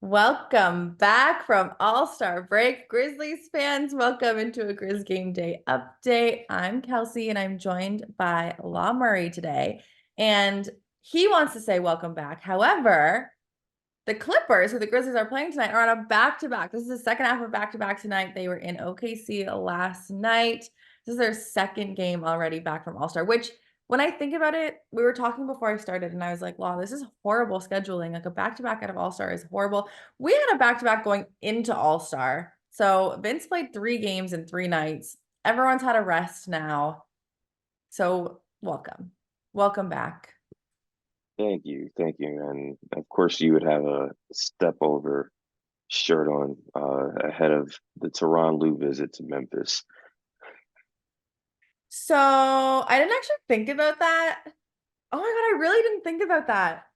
Welcome back from All-Star break. Grizzlies fans, welcome into a Grizz Game Day update. I'm Kelcey and I'm joined by Law Murray today. And he wants to say welcome back. However, the Clippers, who the Grizzlies are playing tonight, are on a back-to-back. This is the second half of back-to-back tonight. They were in OKC last night. This is their second game already back from All-Star, which when I think about it, we were talking before I started, and I was like, wow, this is horrible scheduling. Like a back-to-back out of All-Star is horrible. We had a back-to-back going into All-Star. So Vince played 3 games in 3 nights. Everyone's had a rest now. So welcome. Welcome back. Thank you. And of course, you would have a step over shirt on ahead of the Teron Lue visit to Memphis. So I didn't actually think about that. Oh my God, I really didn't think about that.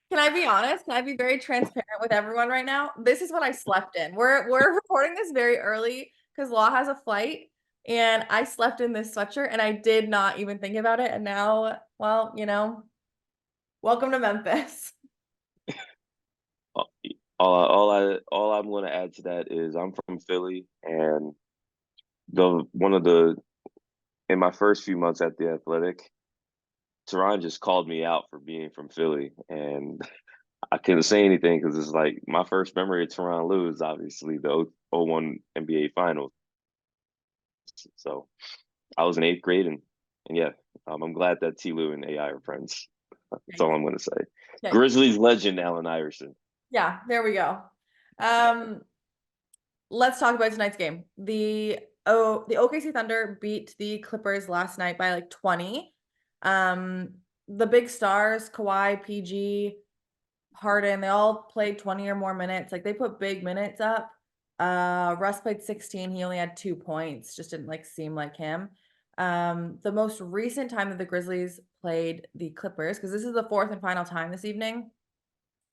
Can I be honest? Can I be very transparent with everyone right now? This is what I slept in. We're recording this very early because Law has a flight and I slept in this sweatshirt and I did not even think about it. And now, well, welcome to Memphis. all I'm going to add to that is I'm from Philly, and in my first few months at the Athletic, Teron just called me out for being from Philly, and I couldn't say anything because it's like my first memory of Teron Lue is obviously the '01 NBA Finals. So I was in 8th grade, and yeah, I'm glad that T. Lue and AI are friends. That's all I'm going to say. Yeah. Grizzlies legend Allen Iverson. Yeah, there we go. Let's talk about tonight's game. The OKC Thunder beat the Clippers last night by like 20. The big stars, Kawhi, PG, Harden, they all played 20 or more minutes. Like they put big minutes up. Russ played 16. He only had 2 points. Just didn't like seem like him. The most recent time that the Grizzlies played the Clippers, because this is the 4th and final time this evening.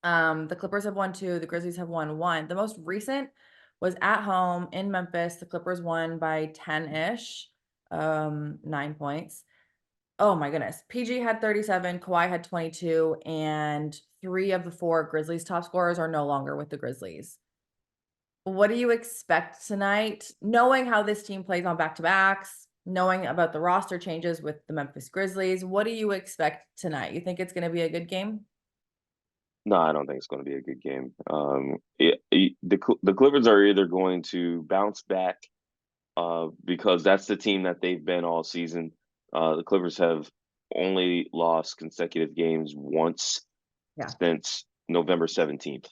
The Clippers have won 2, the Grizzlies have won 1. The most recent was at home in Memphis. The Clippers won by 10-ish, 9 points. Oh my goodness. PG had 37, Kawhi had 22, and 3 of the 4 Grizzlies top scorers are no longer with the Grizzlies. What do you expect tonight? Knowing how this team plays on back-to-backs, knowing about the roster changes with the Memphis Grizzlies, what do you expect tonight? You think it's going to be a good game? No, I don't think it's going to be a good game. The Clippers are either going to bounce back because that's the team that they've been all season. The Clippers have only lost consecutive games once since November 17th.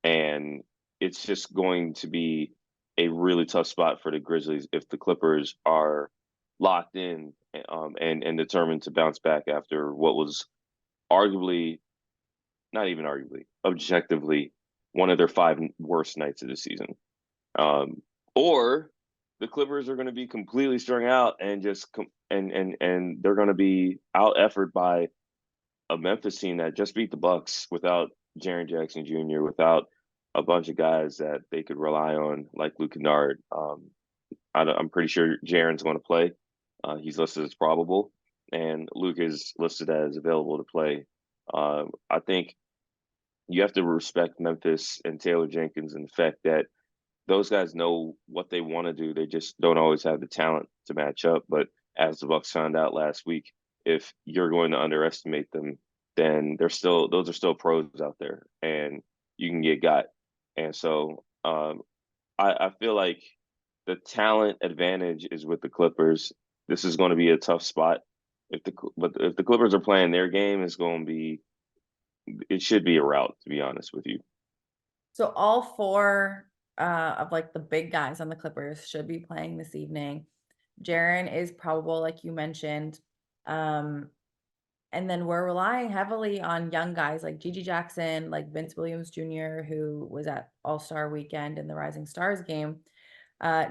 And it's just going to be a really tough spot for the Grizzlies if the Clippers are locked in and determined to bounce back after what was arguably, not even arguably, objectively, one of their 5 worst nights of the season. Or the Clippers are going to be completely strung out and and they're going to be out effort by a Memphis team that just beat the Bucks without Jaren Jackson Jr., without a bunch of guys that they could rely on, like Luke Kennard. I'm pretty sure Jaren's going to play. He's listed as probable, and Luke is listed as available to play. I think you have to respect Memphis and Taylor Jenkins and the fact that those guys know what they want to do. They just don't always have the talent to match up. But as the Bucks found out last week, if you're going to underestimate them, then those are still pros out there, and you can get got. And so I feel like the talent advantage is with the Clippers. This is going to be a tough spot. If the Clippers are playing their game, it should be a rout, to be honest with you. So all 4 of like the big guys on the Clippers should be playing this evening. Jaren is probable, like you mentioned. And then we're relying heavily on young guys like Gigi Jackson, like Vince Williams Jr., who was at All-Star Weekend in the Rising Stars game.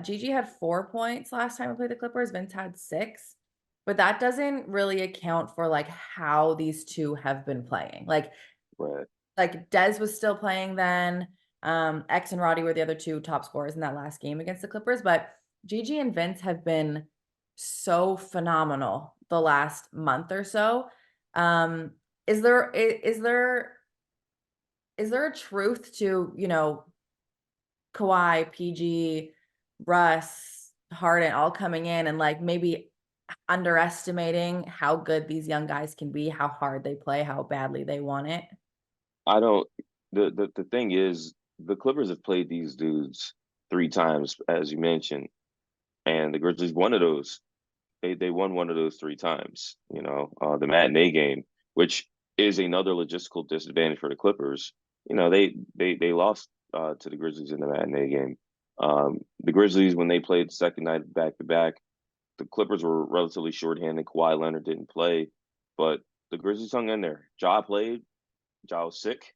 Gigi had 4 points last time we played the Clippers. Vince had 6. But that doesn't really account for like how these two have been playing. Right. Like Dez was still playing then. X and Roddy were the other 2 top scorers in that last game against the Clippers. But Gigi and Vince have been so phenomenal the last month or so. is there a truth to, Kawhi, PG, Russ, Harden all coming in and like maybe underestimating how good these young guys can be, how hard they play, how badly they want it? I don't. The thing is, the Clippers have played these dudes 3 times, as you mentioned, and the Grizzlies one of those. They won one of those 3 times. The matinee game, which is another logistical disadvantage for the Clippers. They lost to the Grizzlies in the matinee game. The Grizzlies, when they played the second night back to back, the Clippers were relatively shorthanded. Kawhi Leonard didn't play, but the Grizzlies hung in there. Ja played. Ja was sick.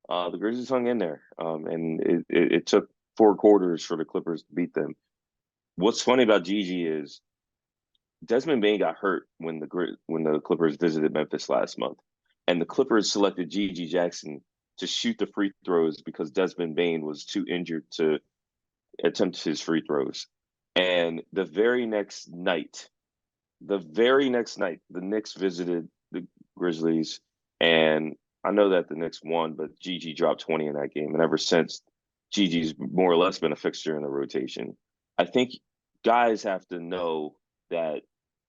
The Grizzlies hung in there, and it took 4 quarters for the Clippers to beat them. What's funny about Gigi is Desmond Bain got hurt when the Clippers visited Memphis last month, and the Clippers selected Gigi Jackson to shoot the free throws because Desmond Bain was too injured to attempt his free throws. And the Knicks visited the Grizzlies, and I know that the Knicks won, but Gigi dropped 20 in that game, and ever since, Gigi's more or less been a fixture in the rotation. I think guys have to know that,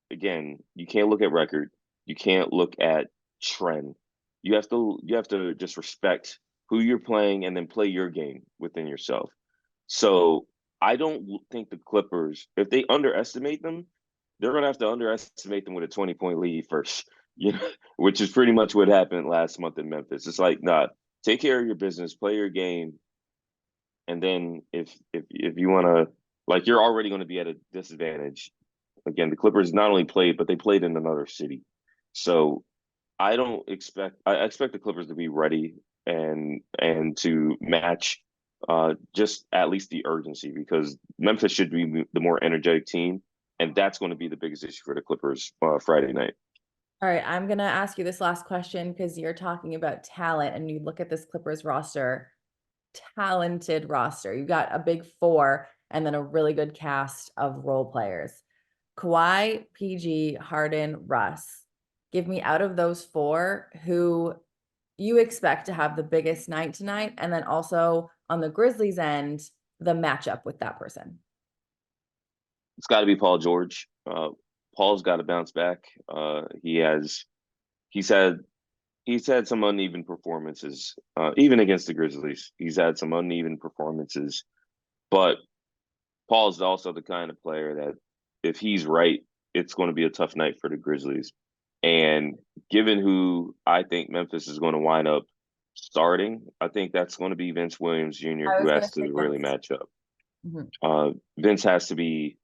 again, you can't look at record, you can't look at trend. You have to just respect who you're playing and then play your game within yourself. So I don't think the Clippers, if they underestimate them, they're gonna have to underestimate them with a 20-point lead first, which is pretty much what happened last month in Memphis. It's like, nah, take care of your business, play your game, and then if you wanna, like, you're already gonna be at a disadvantage. Again, the Clippers not only played, but they played in another city. So I expect the Clippers to be ready and to match just at least the urgency, because Memphis should be the more energetic team, and that's going to be the biggest issue for the Clippers Friday night. All right, I'm gonna ask you this last question because you're talking about talent and you look at this Clippers roster, talented roster. You've got a big four and then a really good cast of role players. Kawhi, PG, Harden, Russ. Give me out of those four who you expect to have the biggest night tonight, and then also on the Grizzlies end, the matchup with that person. It's got to be Paul George. Paul's got to bounce back. He's had he's had some uneven performances, even against the Grizzlies. He's had some uneven performances, but Paul's also the kind of player that if he's right, it's going to be a tough night for the Grizzlies. And given who I think Memphis is going to wind up starting, I think that's going to be Vince Williams Jr., I who was gonna has to say really Vince. match up. Mhm. Vince has to be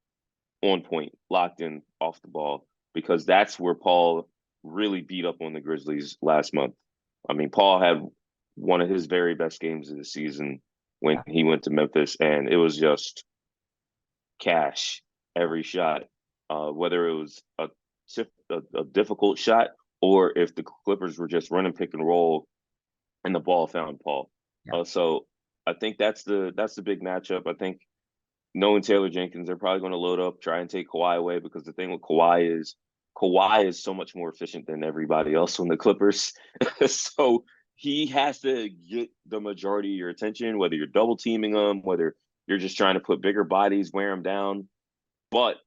on point, locked in off the ball, because that's where Paul really beat up on the Grizzlies last month. I mean, Paul had one of his very best games of the season when Yeah. he went to Memphis, and it was just cash every shot, whether it was a difficult shot or if the Clippers were just running pick and roll and the ball found Paul. Yeah. So I think that's the big matchup. I think knowing Taylor Jenkins, they're probably going to load up, try and take Kawhi away, because the thing with Kawhi is so much more efficient than everybody else on the Clippers. So he has to get the majority of your attention, whether you're double teaming him, whether you're just trying to put bigger bodies, wear him down. But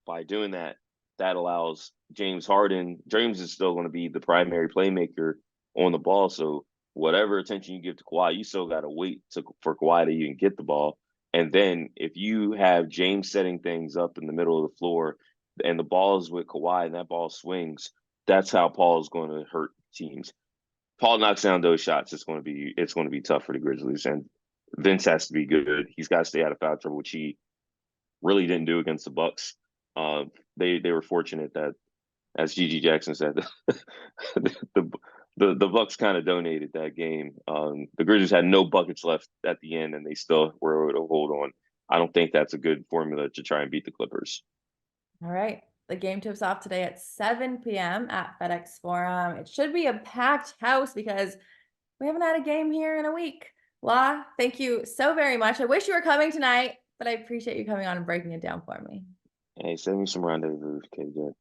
by doing that, that allows James Harden. James is still going to be the primary playmaker on the ball. So whatever attention you give to Kawhi, you still got to wait for Kawhi to even get the ball. And then if you have James setting things up in the middle of the floor and the ball is with Kawhi and that ball swings, that's how Paul is going to hurt teams. Paul knocks down those shots, it's going to be tough for the Grizzlies. And Vince has to be good. He's got to stay out of foul trouble, which he really didn't do against the Bucks. They were fortunate that, as Gigi Jackson said, the the Bucks kind of donated that game. The Grizzlies had no buckets left at the end, and they still were able to hold on. I don't think that's a good formula to try and beat the Clippers. All right. The game tips off today at 7 p.m. at FedEx Forum. It should be a packed house because we haven't had a game here in a week. La, thank you so very much. I wish you were coming tonight, but I appreciate you coming on and breaking it down for me. Hey, send me some rendezvous, KJ.